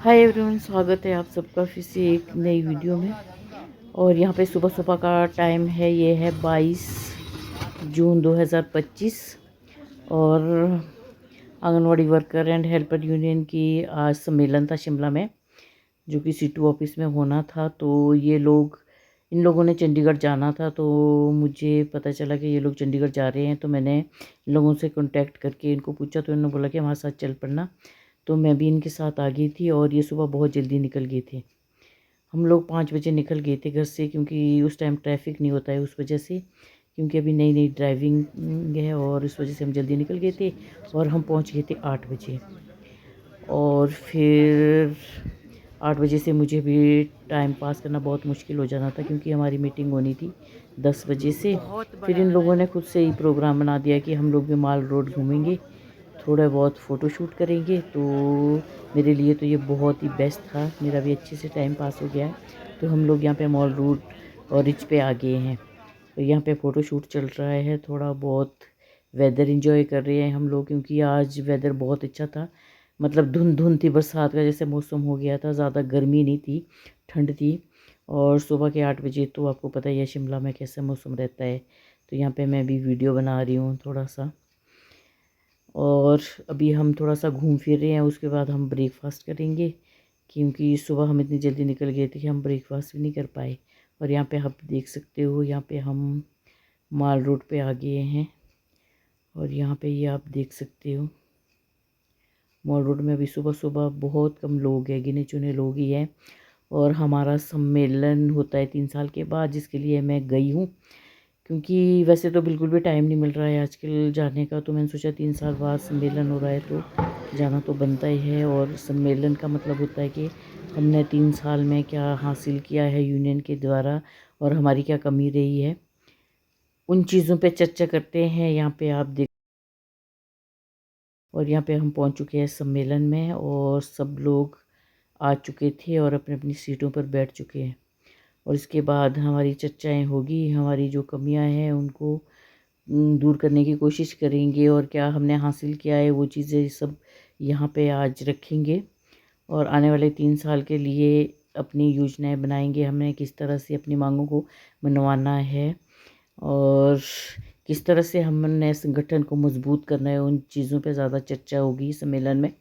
Hi everyone, स्वागत है आप सबका फिर से एक नई वीडियो में। और यहाँ पे सुबह सुबह का टाइम है, ये है 22 जून 2025। और anganwadi worker and helper union की आज सम्मेलन था शिमला में, जो कि C2 ऑफिस में होना था। तो इन लोगों ने चंडीगढ़ जाना था, तो मुझे पता चला कि ये लोग चंडीगढ़ जा रहे हैं। तो मैंने इन लोगों से कांटेक्ट करके इनको पूछा, तो इन्होंने बोला कि हमारे साथ चल पड़ना। तो मैं भी इनके साथ आ गई थी और ये सुबह बहुत जल्दी निकल गए थे। हम लोग 5 बजे निकल गए थे घर से, क्योंकि उस टाइम ट्रैफिक नहीं होता है उस वजह से, क्योंकि अभी नई नई ड्राइविंग है और इस वजह से हम जल्दी निकल गए थे। और हम पहुंच गए थे 8 बजे। और फिर 8 बजे से मुझे भी टाइम पास करना बहुत मुश्किल हो जाना था, क्योंकि हमारी मीटिंग होनी थी 10 बजे से। फिर इन लोगों ने खुद से ही प्रोग्राम बना दिया कि हम लोग भी माल रोड घूमेंगे, थोड़ा बहुत फ़ोटोशूट करेंगे। तो मेरे लिए तो ये बहुत ही बेस्ट था, मेरा भी अच्छे से टाइम पास हो गया है। तो हम लोग यहाँ पे मॉल रोड और रिच पे आ गए हैं। तो यहाँ पे फ़ोटोशूट चल रहा है, थोड़ा बहुत वेदर एंजॉय कर रहे हैं हम लोग, क्योंकि आज वेदर बहुत अच्छा था। मतलब धुंध धुंध थी, बरसात का जैसे मौसम हो गया था, ज़्यादा गर्मी नहीं थी, ठंड थी। और सुबह के 8 बजे तो आपको पता ही है शिमला में कैसा मौसम रहता है। तो यहाँ पे मैं भी वीडियो बना रही हूँ थोड़ा सा। और अभी हम थोड़ा सा घूम फिर रहे हैं, उसके बाद हम ब्रेकफास्ट करेंगे, क्योंकि सुबह हम इतनी जल्दी निकल गए थे कि हम ब्रेकफास्ट भी नहीं कर पाए। और यहाँ पे आप देख सकते हो, यहाँ पे हम माल रोड पे आ गए हैं। और यहाँ पे ये आप देख सकते हो, मॉल रोड में अभी सुबह सुबह बहुत कम लोग हैं, गिने चुने लोग ही हैं। और हमारा सम्मेलन होता है 3 साल के बाद, जिसके लिए मैं गई हूँ, क्योंकि वैसे तो बिल्कुल भी टाइम नहीं मिल रहा है आजकल जाने का। तो मैंने सोचा 3 साल बाद सम्मेलन हो रहा है तो जाना तो बनता ही है। और सम्मेलन का मतलब होता है कि हमने 3 साल में क्या हासिल किया है यूनियन के द्वारा, और हमारी क्या कमी रही है, उन चीज़ों पे चर्चा करते हैं। यहाँ पे आप देख, और यहाँ पे हम पहुँच चुके हैं सम्मेलन में, और सब लोग आ चुके थे और अपनी अपनी सीटों पर बैठ चुके हैं। और इसके बाद हमारी चर्चाएँ होगी, हमारी जो कमियाँ हैं उनको दूर करने की कोशिश करेंगे, और क्या हमने हासिल किया है वो चीज़ें सब यहाँ पे आज रखेंगे। और आने वाले 3 साल के लिए अपनी योजनाएं बनाएंगे, हमें किस तरह से अपनी मांगों को मनवाना है, और किस तरह से हमने संगठन को मजबूत करना है। उन चीज़ों पे ज़्यादा चर्चा होगी सम्मेलन में।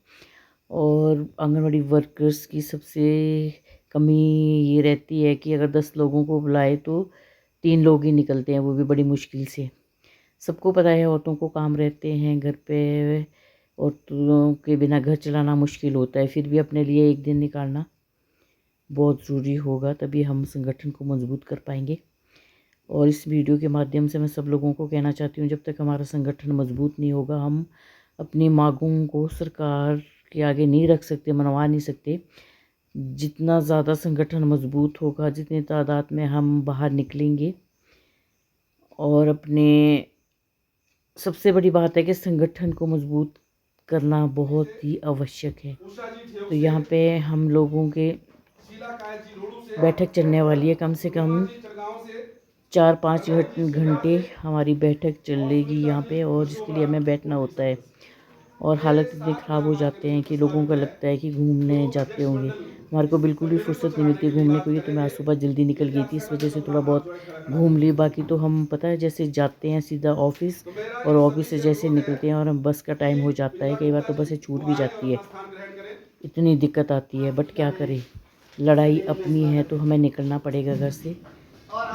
और आंगनवाड़ी वर्कर्स की सबसे कमी ये रहती है कि अगर 10 लोगों को बुलाए तो 3 लोग ही निकलते हैं, वो भी बड़ी मुश्किल से। सबको पता है औरतों को काम रहते हैं घर पे, औरतों के बिना घर चलाना मुश्किल होता है, फिर भी अपने लिए एक दिन निकालना बहुत ज़रूरी होगा, तभी हम संगठन को मजबूत कर पाएंगे। और इस वीडियो के माध्यम से मैं सब लोगों को कहना चाहती हूँ, जब तक हमारा संगठन मजबूत नहीं होगा, हम अपनी मांगों को सरकार के आगे नहीं रख सकते, मनवा नहीं सकते। जितना ज़्यादा संगठन मजबूत होगा, जितनी तादाद में हम बाहर निकलेंगे, और अपने सबसे बड़ी बात है कि संगठन को मजबूत करना बहुत ही आवश्यक है। तो यहाँ पे हम लोगों के बैठक चलने वाली है, कम से कम 4-5 घंटे हमारी बैठक चलेगी यहाँ पे, और जिसके लिए हमें बैठना होता है। और हालत इतने ख़राब हो जाते हैं कि लोगों को लगता है कि घूमने जाते होंगे, हमारे को बिल्कुल भी फुर्सत नहीं मिलती घूमने को। ये तो मैं आज सुबह जल्दी निकल गई थी, इस वजह से थोड़ा बहुत घूम ली। बाकी तो हम पता है जैसे जाते हैं सीधा ऑफिस, और ऑफिस से जैसे निकलते हैं और हम बस का टाइम हो जाता है, कई बार तो बसें छूट भी जाती है, इतनी दिक्कत आती है। बट क्या करें, लड़ाई अपनी है तो हमें निकलना पड़ेगा घर से।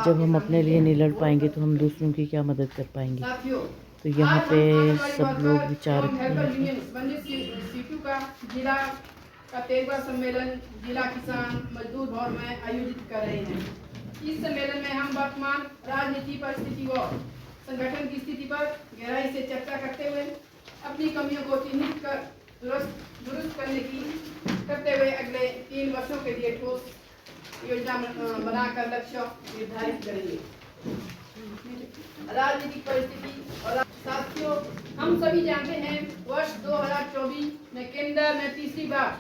जब हम अपने लिए नहीं लड़ पाएंगे तो हम दूसरों की क्या मदद कर पाएंगे। तो यहाँ पे सब लोग विचार रखते हैं सीटू का जिला का 13वां सम्मेलन जिला किसान मजदूर भवन में आयोजित कर रहे हैं। इस सम्मेलन में हम वर्तमान राजनीति परिस्थिति व संगठन की स्थिति पर गहराई से चर्चा करते हुए अपनी कमियों को चिन्हित कर दुरुस्त करते हुए अगले 3 वर्षों के लिए ठोस योजना बनाकर लक्ष्य निर्धारित करेंगे। राजनीतिक परिस्थिति और साथियों, हम सभी जानते हैं वर्ष 2024 में केंद्र में तीसरी बार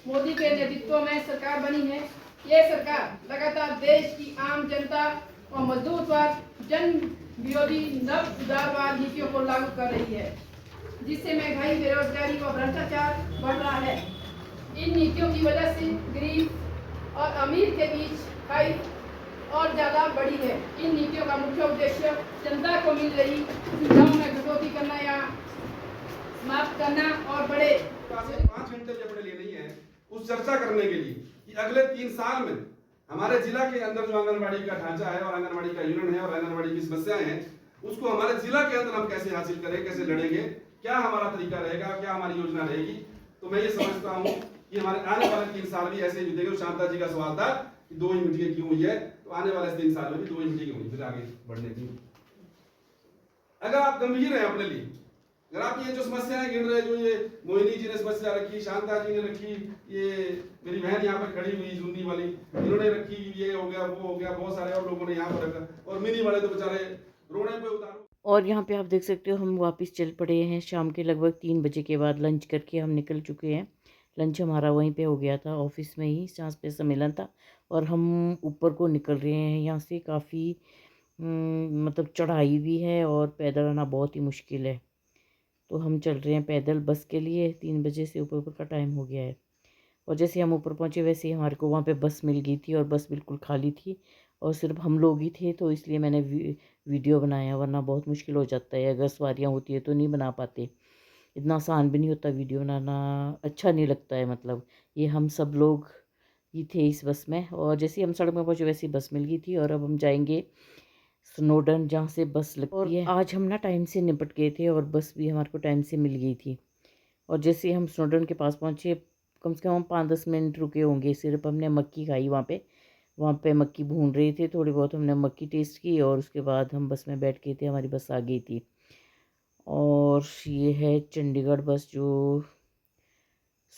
मोदी के नेतृत्व में सरकार बनी है। ये सरकार लगातार देश की आम जनता और मजदूर पर जन विरोधी नव उदारवाद नीतियों को लागू कर रही है, जिससे महंगाई, बेरोजगारी व भ्रष्टाचार बढ़ रहा है। इन नीतियों की वजह से गरीब और अमीर के बीच खाई और ज़्यादा बढ़ी है। इन नीतियों का मुख्य उद्देश्य जनता को मिल रही सुविधाओं में कटौती करना या समाप्त करना और बड़े 5 घंटे भी अपने लिए नहीं है उस चर्चा करने के लिए कि अगले 3 साल में हमारे जिला के अंदर जो आंगनबाड़ी का ढांचा है और आंगनबाड़ी का यूनियन है और आंगनबाड़ी की समस्याएं हैं उसको हमारे जिला के अंदर हम कैसे हासिल करें, कैसे लड़ेंगे, क्या हमारा तरीका रहेगा, क्या हमारी योजना रहेगी। तो मैं ये समझता हूँ कि हमारे आने वाले 3 साल भी ऐसे ही बीतेंगे। शांता जी का सवाल था कि 2 ही मीटिंगें क्यों हुई है, तो आने वाले 3 साल में भी 2 ही मीटिंगें हुई फिर आगे बढ़ने की। अगर आप गंभीर हैं अपने लिए, अगर आप ये जो समस्याएं गिन रहे, जो ये मोहिनी जी ने समस्या रखी, शांता जी ने रखी, ये मेरी बहन यहाँ पर खड़ी हुई जूंदी वाली, इन्होंने रखी, ये हो गया वो हो गया, बहुत सारे और लोगों ने यहाँ पर रखा, और मिनी वाले तो बेचारे रोने पे उतारो। और यहाँ पे आप देख सकते हो हम वापस चल पड़े हैं। शाम के लगभग 3 बजे के बाद लंच करके हम निकल चुके हैं। लंच हमारा वहीं पे हो गया था, ऑफिस में ही, जहाँ पे सम्मेलन था, और हम ऊपर को निकल रहे हैं। यहाँ से काफ़ी मतलब चढ़ाई भी है और पैदल आना बहुत ही मुश्किल है। तो हम चल रहे हैं पैदल बस के लिए। 3 बजे से ऊपर का टाइम हो गया है। और जैसे हम ऊपर पहुँचे वैसे ही हमारे को वहाँ पे बस मिल गई थी और बस बिल्कुल खाली थी और सिर्फ हम लोग ही थे, तो इसलिए मैंने वीडियो बनाया, वरना बहुत मुश्किल हो जाता है। अगर सवारियाँ होती है तो नहीं बना पाते। इतना आसान भी नहीं होता वीडियो बनाना, अच्छा नहीं लगता है। मतलब ये हम सब लोग ही थे इस बस में, और जैसे ही हम सड़क में पहुँचे वैसे ही बस मिल गई थी और अब हम जाएंगे स्नोडन, जहाँ से बस लगती है। आज हम ना टाइम से निपट गए थे और बस भी हमारे को टाइम से मिल गई थी। और जैसे ही हम स्नोडन के पास पहुँचे, कम से कम हम 5-10 मिनट रुके होंगे। सिर्फ हमने मक्की खाई वहाँ पे मक्की भून रही थी, थोड़ी बहुत हमने मक्की टेस्ट की और उसके बाद हम बस में बैठ गए थे। हमारी बस आ गई थी और ये है चंडीगढ़ बस, जो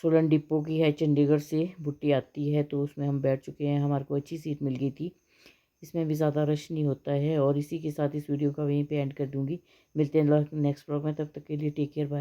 सोलन डिपो की है। चंडीगढ़ से भुट्टी आती है, तो उसमें हम बैठ चुके हैं। हमारे को अच्छी सीट मिल गई थी, इसमें भी ज़्यादा रश नहीं होता है। और इसी के साथ इस वीडियो का वहीं पे एंड कर दूँगी। मिलते हैं नेक्स्ट ब्लॉग में, तब तक के लिए टेक केयर, बाय।